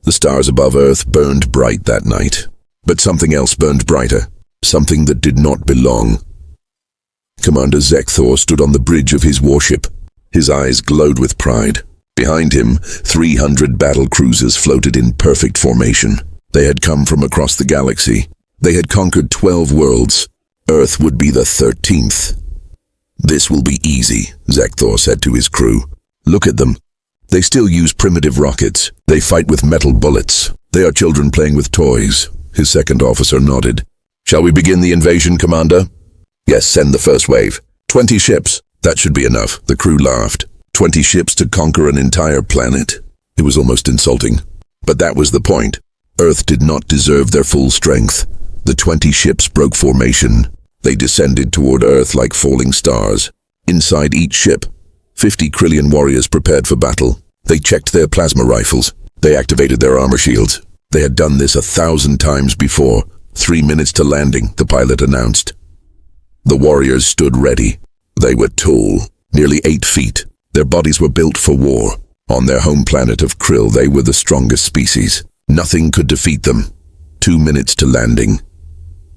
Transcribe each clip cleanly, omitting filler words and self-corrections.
The stars above Earth burned bright that night. But something else burned brighter. Something that did not belong. Commander Zekthor stood on the bridge of his warship. His eyes glowed with pride. Behind him, 300 battle cruisers floated in perfect formation. They had come from across the galaxy. They had conquered 12 worlds. Earth would be the 13th. "This will be easy," Zekthor said to his crew. "Look at them. They still use primitive rockets. They fight with metal bullets. They are children playing with toys." His second officer nodded. "Shall we begin the invasion, Commander?" "Yes, send the first wave. 20 ships. That should be enough." The crew laughed. 20 ships to conquer an entire planet. It was almost insulting. But that was the point. Earth did not deserve their full strength. The 20 ships broke formation. They descended toward Earth like falling stars. Inside each ship, 50 Krillian warriors prepared for battle. They checked their plasma rifles. They activated their armor shields. They had done this 1,000 times before. 3 minutes to landing, the pilot announced. The warriors stood ready. They were tall, nearly 8 feet. Their bodies were built for war. On their home planet of Krill, they were the strongest species. Nothing could defeat them. 2 minutes to landing.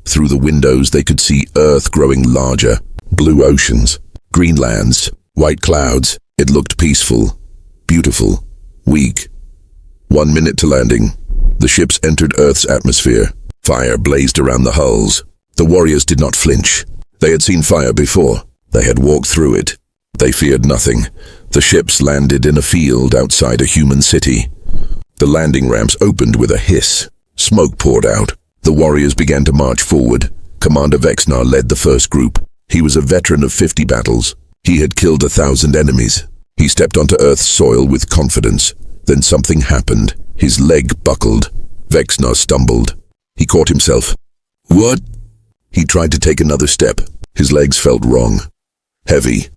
Through the windows, they could see Earth growing larger. Blue oceans, green lands, white clouds. It looked peaceful, beautiful, weak. 1 minute to landing. The ships entered Earth's atmosphere. Fire blazed around the hulls. The warriors did not flinch. They had seen fire before. They had walked through it. They feared nothing. The ships landed in a field outside a human city. The landing ramps opened with a hiss. Smoke poured out. The warriors began to march forward. Commander Vexnar led the first group. He was a veteran of 50 battles. He had killed 1,000 enemies. He stepped onto Earth's soil with confidence. Then something happened. His leg buckled. Vexnar stumbled. He caught himself. "What?" He tried to take another step. His legs felt wrong. Heavy,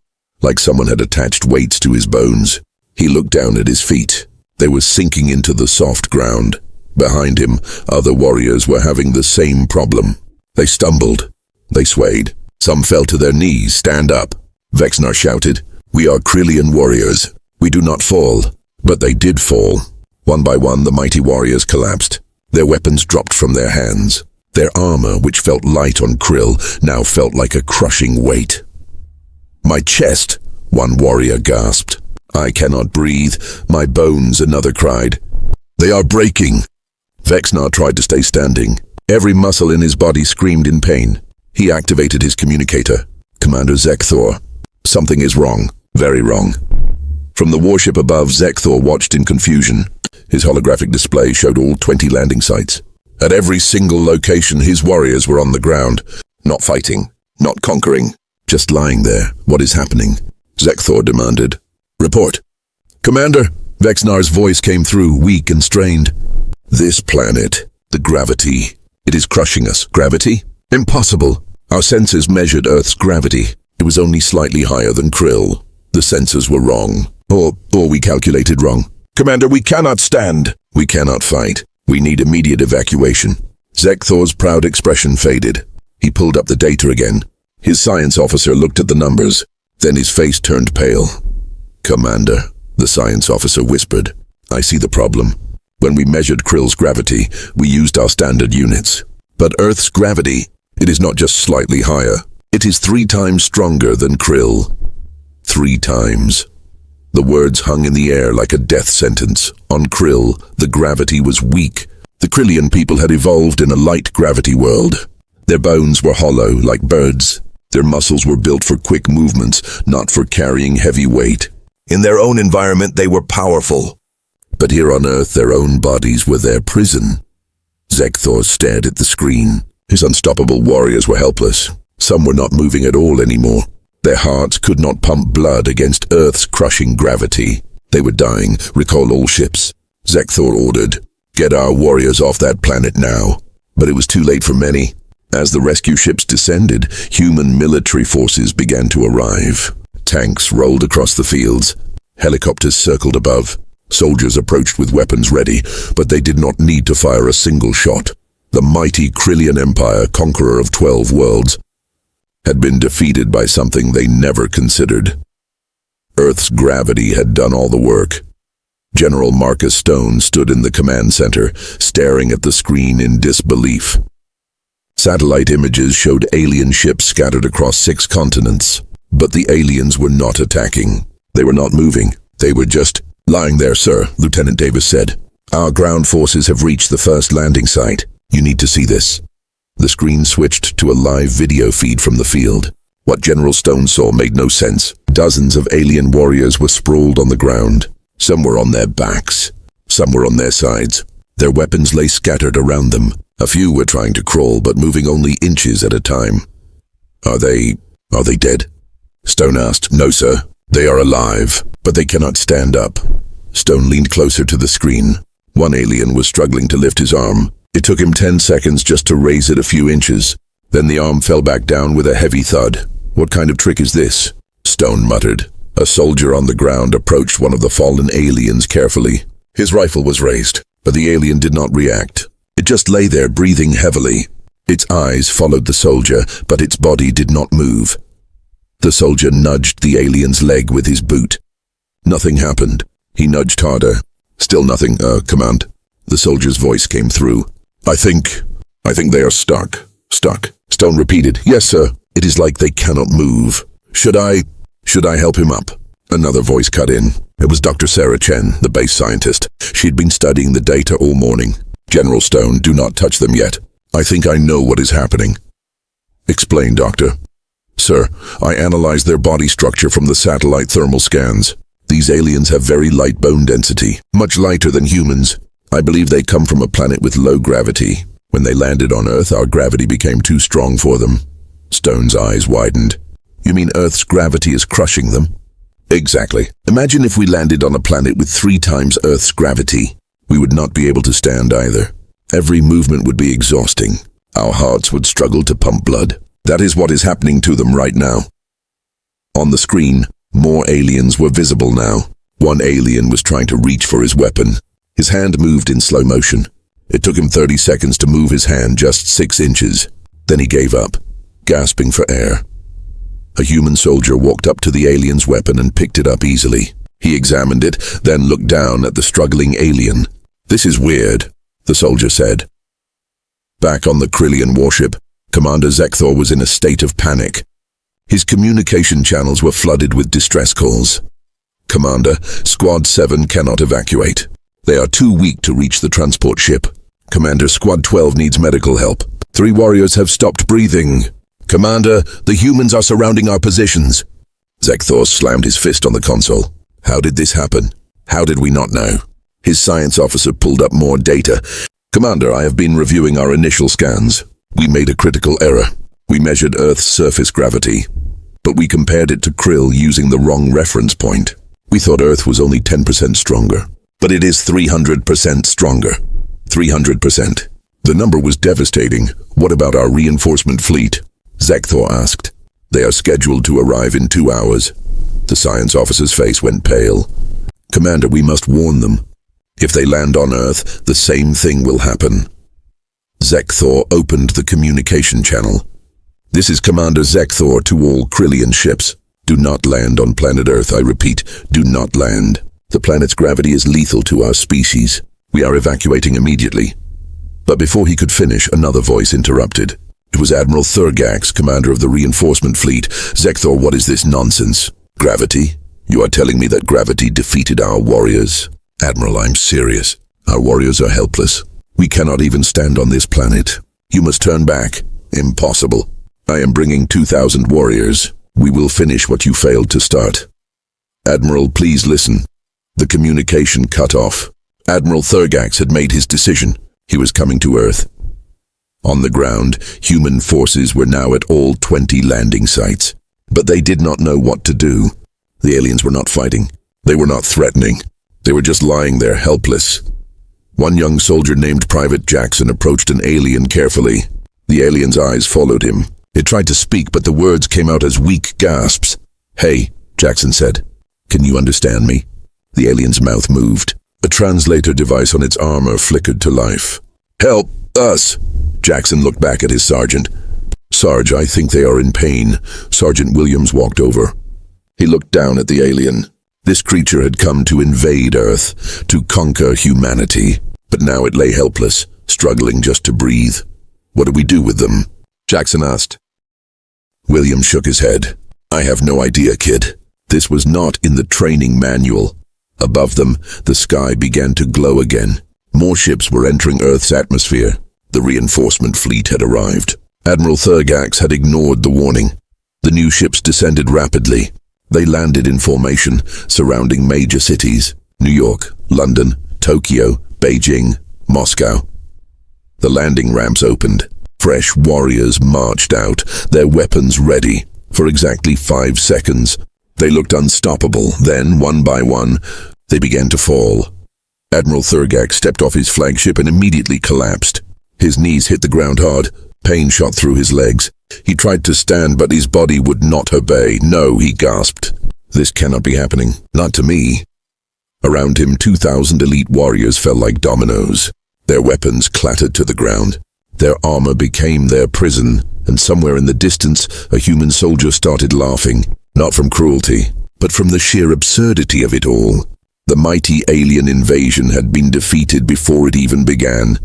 like someone had attached weights to his bones. He looked down at his feet. They were sinking into the soft ground. Behind him, other warriors were having the same problem. They stumbled. They swayed. Some fell to their knees. "Stand up," Vexnar shouted. "We are Krillian warriors. We do not fall." But they did fall. One by one, the mighty warriors collapsed. Their weapons dropped from their hands. Their armor, which felt light on Krill, now felt like a crushing weight. "My chest," one warrior gasped. "I cannot breathe. My bones," another cried. "They are breaking." Vexnar tried to stay standing. Every muscle in his body screamed in pain. He activated his communicator. "Commander Zekthor, something is wrong. Very wrong." From the warship above, Zekthor watched in confusion. His holographic display showed all 20 landing sites. At every single location, his warriors were on the ground. Not fighting, not conquering, just lying there. "What is happening?" Zekthor demanded. "Report." "Commander," Vexnar's voice came through, weak and strained. "This planet, the gravity, it is crushing us." "Gravity? Impossible." "Our sensors measured Earth's gravity. It was only slightly higher than Krill. The sensors were wrong. Or we calculated wrong." "Commander, we cannot stand." "We cannot fight. We need immediate evacuation." Zekthor's proud expression faded. He pulled up the data again. His science officer looked at the numbers. Then his face turned pale. "Commander," the science officer whispered, "I see the problem. When we measured Krill's gravity, we used our standard units. But Earth's gravity, it is not just slightly higher. It is 3 times stronger than Krill. 3 times. The words hung in the air like a death sentence. On Krill, the gravity was weak. The Krillian people had evolved in a light gravity world. Their bones were hollow, like birds. Their muscles were built for quick movements, not for carrying heavy weight. In their own environment, they were powerful. But here on Earth, their own bodies were their prison. Zekthor stared at the screen. His unstoppable warriors were helpless. Some were not moving at all anymore. Their hearts could not pump blood against Earth's crushing gravity. They were dying. "Recall all ships," Zekthor ordered. "Get our warriors off that planet now." But it was too late for many. As the rescue ships descended, human military forces began to arrive. Tanks rolled across the fields. Helicopters circled above. Soldiers approached with weapons ready, but they did not need to fire a single shot. The mighty Krillian Empire, conqueror of 12 worlds, had been defeated by something they never considered. Earth's gravity had done all the work. General Marcus Stone stood in the command center, staring at the screen in disbelief. Satellite images showed alien ships scattered across 6 continents, but the aliens were not attacking. They were not moving. They were just lying there, sir, Lieutenant Davis said. Our ground forces have reached the first landing site. You need to see this. The screen switched to a live video feed from the field. What General Stone saw made no sense. Dozens of alien warriors were sprawled on the ground. Some were on their backs. Some were on their sides. Their weapons lay scattered around them. A few were trying to crawl, but moving only inches at a time. Are they dead? Stone asked. No, sir. They are alive, but they cannot stand up. Stone leaned closer to the screen. One alien was struggling to lift his arm. It took him 10 seconds just to raise it a few inches. Then the arm fell back down with a heavy thud. What kind of trick is this? Stone muttered. A soldier on the ground approached one of the fallen aliens carefully. His rifle was raised, but the alien did not react. It just lay there breathing heavily. Its eyes followed the soldier, but its body did not move. The soldier nudged the alien's leg with his boot. Nothing happened. He nudged harder. Still nothing, command. The soldier's voice came through. I think they are stuck. Stuck. Stone repeated. Yes, sir. It is like they cannot move. Should I help him up? Another voice cut in. It was Dr. Sarah Chen, the base scientist. She'd been studying the data all morning. General Stone, do not touch them yet. I think I know what is happening. Explain, Doctor. Sir, I analyzed their body structure from the satellite thermal scans. These aliens have very light bone density, much lighter than humans. I believe they come from a planet with low gravity. When they landed on Earth, our gravity became too strong for them. Stone's eyes widened. You mean Earth's gravity is crushing them? Exactly. Imagine if we landed on a planet with 3 times Earth's gravity. We would not be able to stand either. Every movement would be exhausting. Our hearts would struggle to pump blood. That is what is happening to them right now. On the screen, more aliens were visible now. One alien was trying to reach for his weapon. His hand moved in slow motion. It took him 30 seconds to move his hand just 6 inches. Then he gave up, gasping for air. A human soldier walked up to the alien's weapon and picked it up easily. He examined it, then looked down at the struggling alien. This is weird, the soldier said. Back on the Krillian warship, Commander Zekthor was in a state of panic. His communication channels were flooded with distress calls. Commander, Squad 7 cannot evacuate. They are too weak to reach the transport ship. Commander, Squad 12 needs medical help. 3 warriors have stopped breathing. Commander, the humans are surrounding our positions. Zekthor slammed his fist on the console. How did this happen? How did we not know? His science officer pulled up more data. Commander, I have been reviewing our initial scans. We made a critical error. We measured Earth's surface gravity, but we compared it to Krill using the wrong reference point. We thought Earth was only 10% stronger, but it is 300% stronger. 300%. The number was devastating. What about our reinforcement fleet? Zekthor asked. They are scheduled to arrive in 2 hours. The science officer's face went pale. Commander, we must warn them. If they land on Earth, the same thing will happen. Zekthor opened the communication channel. This is Commander Zekthor to all Krillian ships. Do not land on planet Earth, I repeat, do not land. The planet's gravity is lethal to our species. We are evacuating immediately. But before he could finish, another voice interrupted. It was Admiral Thurgax, commander of the reinforcement fleet. Zekthor, what is this nonsense? Gravity? You are telling me that gravity defeated our warriors? Admiral, I'm serious. Our warriors are helpless. We cannot even stand on this planet. You must turn back. Impossible. I am bringing 2,000 warriors. We will finish what you failed to start. Admiral, please listen. The communication cut off. Admiral Thurgax had made his decision. He was coming to Earth. On the ground, human forces were now at all 20 landing sites. But they did not know what to do. The aliens were not fighting. They were not threatening. They were just lying there, helpless. One young soldier named Private Jackson approached an alien carefully. The alien's eyes followed him. It tried to speak, but the words came out as weak gasps. Hey, Jackson said. Can you understand me? The alien's mouth moved. A translator device on its armor flickered to life. Help us! Jackson looked back at his sergeant. Sarge, I think they are in pain. Sergeant Williams walked over. He looked down at the alien. This creature had come to invade Earth, to conquer humanity. But now it lay helpless, struggling just to breathe. What do we do with them? Jackson asked. William shook his head. I have no idea, kid. This was not in the training manual. Above them, the sky began to glow again. More ships were entering Earth's atmosphere. The reinforcement fleet had arrived. Admiral Thurgax had ignored the warning. The new ships descended rapidly. They landed in formation, surrounding major cities: New York, London, Tokyo, Beijing, Moscow. The landing ramps opened. Fresh warriors marched out, their weapons ready. For exactly 5 seconds, they looked unstoppable. Then, one by one, they began to fall. Admiral Thurgax stepped off his flagship and immediately collapsed. His knees hit the ground hard. Pain shot through his legs. He tried to stand, but his body would not obey. No, he gasped. This cannot be happening. Not to me. Around him, 2,000 elite warriors fell like dominoes. Their weapons clattered to the ground. Their armor became their prison, and somewhere in the distance, a human soldier started laughing. Not from cruelty, but from the sheer absurdity of it all. The mighty alien invasion had been defeated before it even began.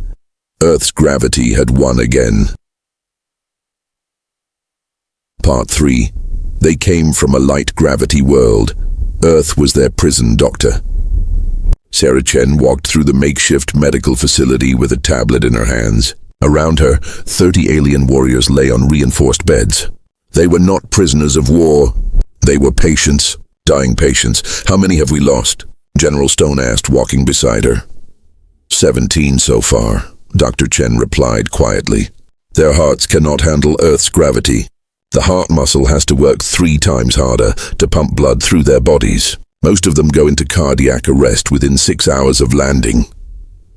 Earth's gravity had won again. Part 3. They came from a light gravity world. Earth was their prison, Doctor. Sarah Chen walked through the makeshift medical facility with a tablet in her hands. Around her, 30 alien warriors lay on reinforced beds. They were not prisoners of war. They were patients, dying patients. How many have we lost? General Stone asked, walking beside her. 17 so far, Dr. Chen replied quietly. Their hearts cannot handle Earth's gravity. The heart muscle has to work 3 times harder to pump blood through their bodies. Most of them go into cardiac arrest within 6 hours of landing.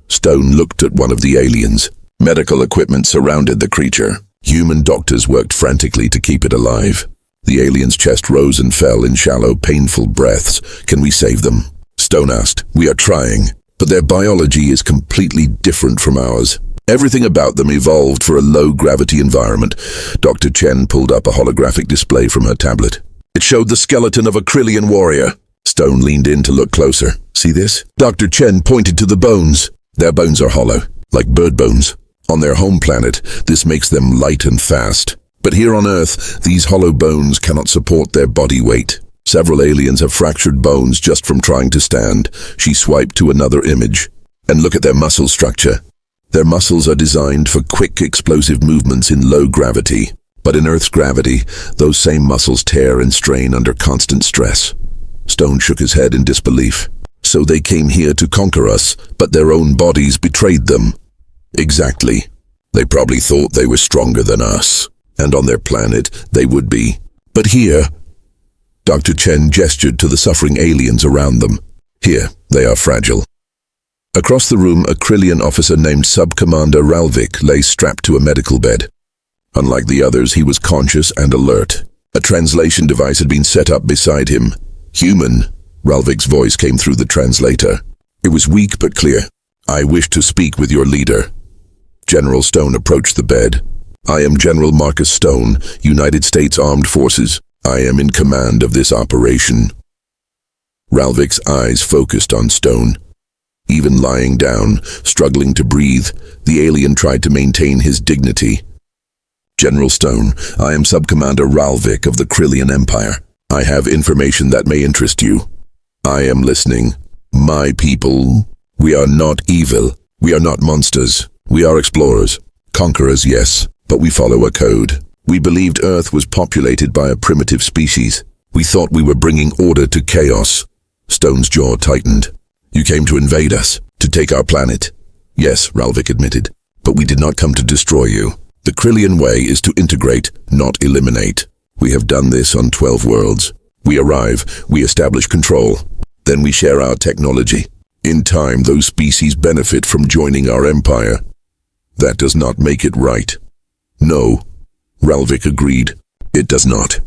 Stone looked at one of the aliens. Medical equipment surrounded the creature. Human doctors worked frantically to keep it alive. The alien's chest rose and fell in shallow, painful breaths. Can we save them? Stone asked. We are trying, but their biology is completely different from ours. Everything about them evolved for a low-gravity environment. Dr. Chen pulled up a holographic display from her tablet. It showed the skeleton of a Krillian warrior. Stone leaned in to look closer. See this? Dr. Chen pointed to the bones. Their bones are hollow, like bird bones. On their home planet, this makes them light and fast. But here on Earth, these hollow bones cannot support their body weight. Several aliens have fractured bones just from trying to stand. She swiped to another image. And look at their muscle structure. Their muscles are designed for quick, explosive movements in low gravity. But in Earth's gravity, those same muscles tear and strain under constant stress. Stone shook his head in disbelief. So they came here to conquer us, but their own bodies betrayed them. Exactly. They probably thought they were stronger than us. And on their planet, they would be. But here, Dr. Chen gestured to the suffering aliens around them. Here, they are fragile. Across the room, a Krillian officer named Sub-Commander Ralvik lay strapped to a medical bed. Unlike the others, he was conscious and alert. A translation device had been set up beside him. Human, Ralvik's voice came through the translator. It was weak but clear. I wish to speak with your leader. General Stone approached the bed. I am General Marcus Stone, United States Armed Forces. I am in command of this operation. Ralvik's eyes focused on Stone. Even lying down, struggling to breathe, the alien tried to maintain his dignity. General Stone, I am Sub-Commander Ralvik of the Krillian Empire. I have information that may interest you. I am listening. My people, we are not evil. We are not monsters. We are explorers. Conquerors, yes, but we follow a code. We believed Earth was populated by a primitive species. We thought we were bringing order to chaos. Stone's jaw tightened. You came to invade us, to take our planet. Yes, Ralvik admitted, but we did not come to destroy you. The Krillian way is to integrate, not eliminate. We have done this on 12 worlds. We arrive, we establish control. Then we share our technology. In time, those species benefit from joining our empire. That does not make it right. No, Ralvik agreed. It does not.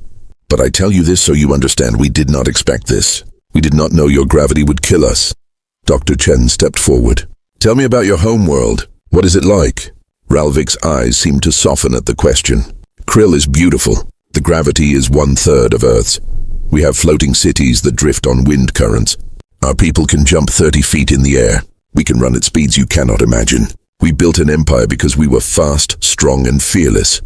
But I tell you this so you understand, we did not expect this. We did not know your gravity would kill us. Dr. Chen stepped forward. Tell me about your home world. What is it like? Ralvik's eyes seemed to soften at the question. Krill is beautiful. The gravity is 1/3 of Earth's. We have floating cities that drift on wind currents. Our people can jump 30 feet in the air. We can run at speeds you cannot imagine. We built an empire because we were fast, strong, and fearless.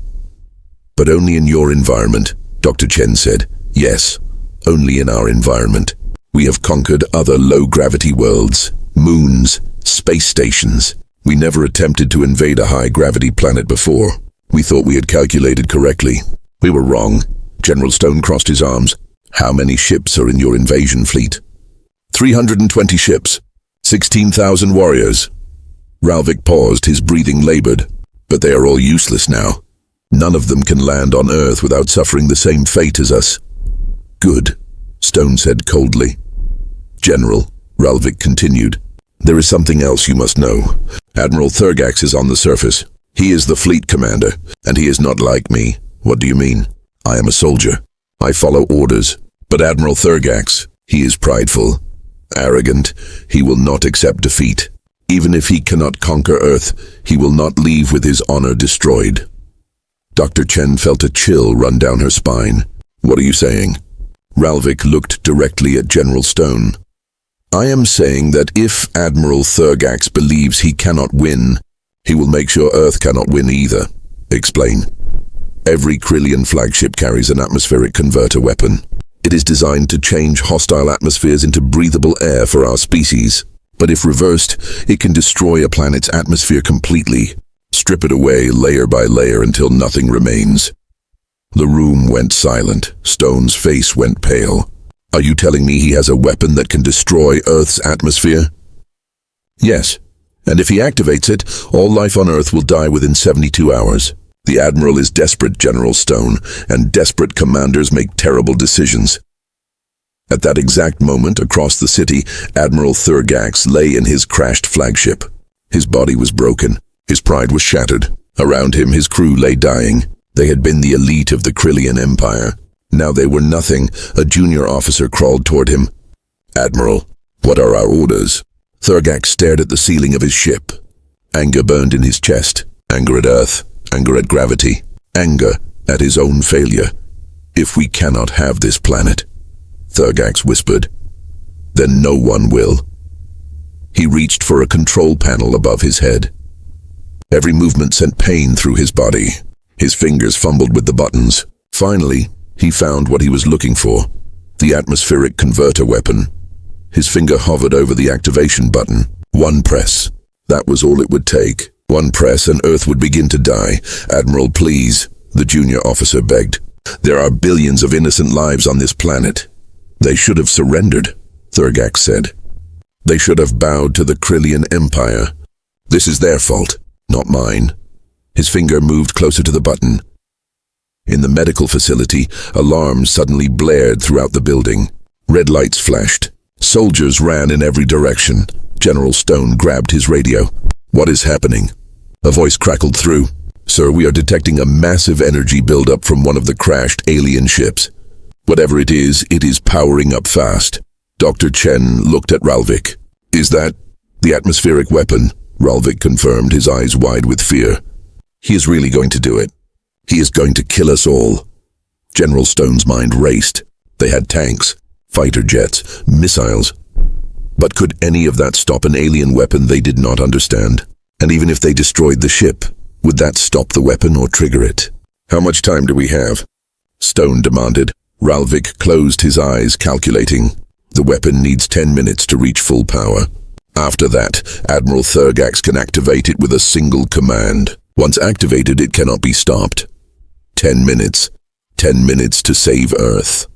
But only in your environment, Dr. Chen said. Yes, only in our environment. We have conquered other low-gravity worlds, moons, space stations. We never attempted to invade a high-gravity planet before. We thought we had calculated correctly. We were wrong. General Stone crossed his arms. How many ships are in your invasion fleet? 320 ships. 16,000 warriors. Ralvik paused, his breathing labored. But they are all useless now. None of them can land on Earth without suffering the same fate as us. Good, Stone said coldly. General, Ralvik continued, there is something else you must know. Admiral Thurgax is on the surface. He is the fleet commander, and he is not like me. What do you mean? I am a soldier. I follow orders. But Admiral Thurgax, he is prideful, arrogant. He will not accept defeat. Even if he cannot conquer Earth, he will not leave with his honor destroyed. Dr. Chen felt a chill run down her spine. What are you saying? Ralvik looked directly at General Stone. I am saying that if Admiral Thurgax believes he cannot win, he will make sure Earth cannot win either. Explain. Every Krillian flagship carries an atmospheric converter weapon. It is designed to change hostile atmospheres into breathable air for our species. But if reversed, it can destroy a planet's atmosphere completely, strip it away layer by layer until nothing remains. The room went silent. Stone's face went pale. Are you telling me he has a weapon that can destroy Earth's atmosphere? Yes, and if he activates it, all life on Earth will die within 72 hours. The Admiral is desperate, General Stone, and desperate commanders make terrible decisions. At that exact moment, across the city, Admiral Thurgax lay in his crashed flagship. His body was broken. His pride was shattered. Around him, his crew lay dying. They had been the elite of the Krillian Empire. Now they were nothing. A junior officer crawled toward him. Admiral, what are our orders? Thurgax stared at the ceiling of his ship. Anger burned in his chest. Anger at Earth. Anger at gravity. Anger at his own failure. If we cannot have this planet, Thurgax whispered, then no one will. He reached for a control panel above his head. Every movement sent pain through his body. His fingers fumbled with the buttons. Finally, he found what he was looking for, the atmospheric converter weapon. His finger hovered over the activation button. One press. That was all it would take. One press and Earth would begin to die. Admiral, please, the junior officer begged. There are billions of innocent lives on this planet. They should have surrendered, Thurgax said. They should have bowed to the Krillian Empire. This is their fault, not mine. His finger moved closer to the button. In the medical facility, alarms suddenly blared throughout the building. Red lights flashed. Soldiers ran in every direction. General Stone grabbed his radio. What is happening? A voice crackled through. Sir, we are detecting a massive energy buildup from one of the crashed alien ships. Whatever it is powering up fast. Dr. Chen looked at Ralvik. Is that the atmospheric weapon? Ralvik confirmed, his eyes wide with fear. He is really going to do it. He is going to kill us all. General Stone's mind raced. They had tanks, fighter jets, missiles. But could any of that stop an alien weapon they did not understand? And even if they destroyed the ship, would that stop the weapon or trigger it? How much time do we have? Stone demanded. Ralvik closed his eyes, calculating. The weapon needs 10 minutes to reach full power. After that, Admiral Thurgax can activate it with a single command. Once activated, it cannot be stopped. 10 minutes. 10 minutes to save Earth.